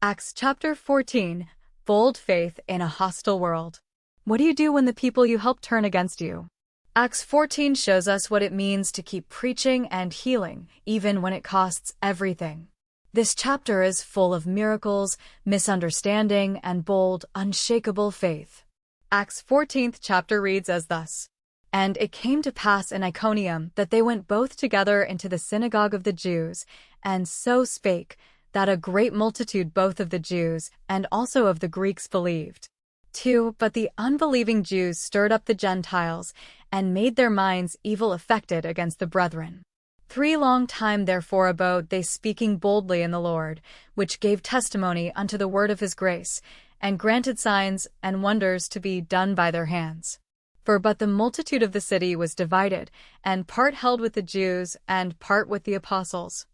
Acts chapter 14. Bold faith in a hostile world. What do you do when the people you help turn against you? Acts 14 shows us what it means to keep preaching and healing, even when it costs everything. This chapter is full of miracles, misunderstanding, and bold, unshakable faith. Acts 14th chapter reads as thus. And it came to pass in Iconium that they went both together into the synagogue of the Jews, and so spake, that a great multitude both of the Jews and also of the Greeks believed. 2. But the unbelieving Jews stirred up the Gentiles, and made their minds evil affected against the brethren. 3 long time therefore abode they speaking boldly in the Lord, which gave testimony unto the word of his grace, and granted signs and wonders to be done by their hands. For but the multitude of the city was divided, and part held with the Jews, and part with the apostles.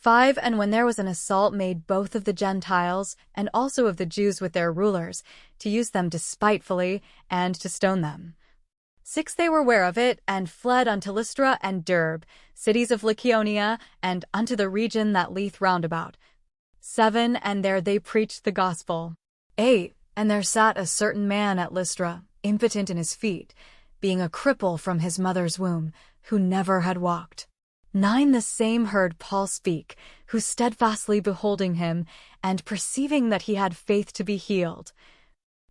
5. And when there was an assault made both of the Gentiles, and also of the Jews with their rulers, to use them despitefully, and to stone them. 6. They were ware of it, and fled unto Lystra and Derbe, cities of Iconium, and unto the region that lieth round about. 7. And there they preached the gospel. 8. And there sat a certain man at Lystra, impotent in his feet, being a cripple from his mother's womb, who never had walked. 9. The same heard Paul speak, who steadfastly beholding him, and perceiving that he had faith to be healed.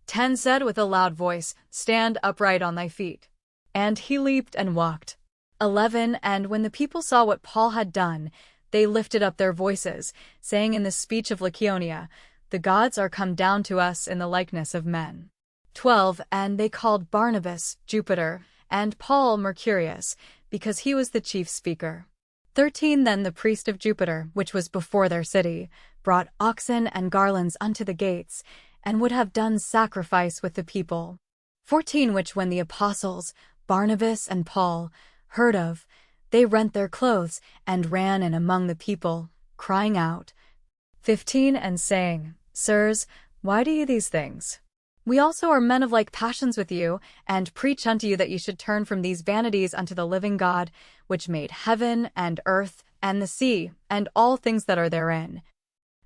10. Said with a loud voice, Stand upright on thy feet. And he leaped and walked. 11. And when the people saw what Paul had done, they lifted up their voices, saying in the speech of Iconium, The gods are come down to us in the likeness of men. 12. And they called Barnabas Jupiter, and Paul Mercurius, because he was the chief speaker. 13. Then the priest of Jupiter, which was before their city, brought oxen and garlands unto the gates, and would have done sacrifice with the people. 14. Which when the apostles, Barnabas and Paul, heard of, they rent their clothes, and ran in among the people, crying out. 15. And saying, Sirs, why do ye these things? We also are men of like passions with you, and preach unto you that ye should turn from these vanities unto the living God, which made heaven and earth and the sea, and all things that are therein.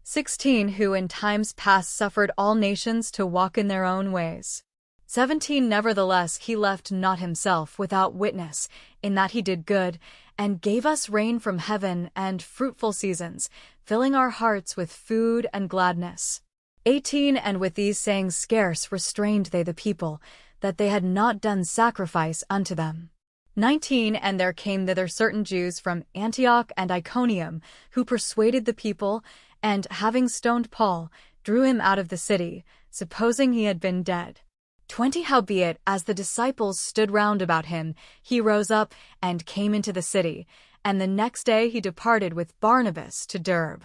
16. Who in times past suffered all nations to walk in their own ways. 17. Nevertheless he left not himself without witness, in that he did good, and gave us rain from heaven and fruitful seasons, filling our hearts with food and gladness. 18. And with these sayings scarce restrained they the people, that they had not done sacrifice unto them. 19. And there came thither certain Jews from Antioch and Iconium, who persuaded the people, and having stoned Paul, drew him out of the city, supposing he had been dead. 20. Howbeit, as the disciples stood round about him, he rose up, and came into the city, and the next day he departed with Barnabas to Derbe.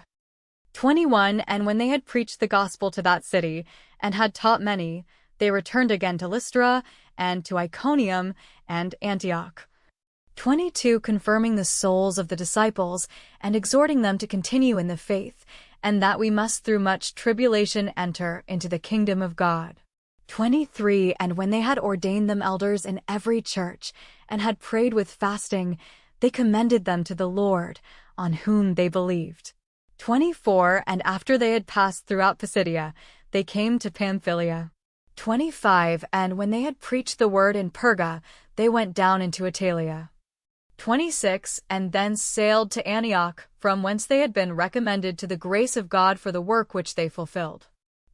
21. And when they had preached the gospel to that city, and had taught many, they returned again to Lystra, and to Iconium, and Antioch. 22. Confirming the souls of the disciples, and exhorting them to continue in the faith, and that we must through much tribulation enter into the kingdom of God. 23. And when they had ordained them elders in every church, and had prayed with fasting, they commended them to the Lord, on whom they believed. 24. And after they had passed throughout Pisidia, they came to Pamphylia. 25. And when they had preached the word in Perga, they went down into Italia. 26. And thence sailed to Antioch, from whence they had been recommended to the grace of God for the work which they fulfilled.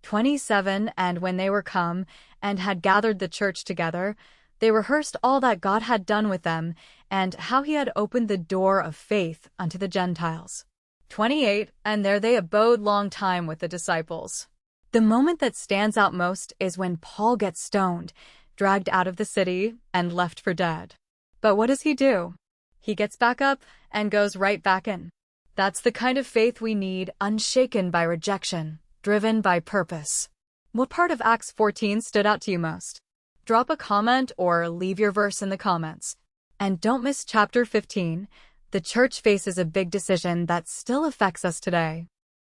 27. And when they were come, and had gathered the church together, they rehearsed all that God had done with them, and how he had opened the door of faith unto the Gentiles. 28. And there they abode long time with the disciples. The moment that stands out most is when Paul gets stoned, dragged out of the city, and left for dead. But what does he do? He gets back up and goes right back in. That's the kind of faith we need, unshaken by rejection, driven by purpose. What part of Acts 14 stood out to you most? Drop a comment or leave your verse in the comments. And don't miss chapter 15. The church faces a big decision that still affects us today.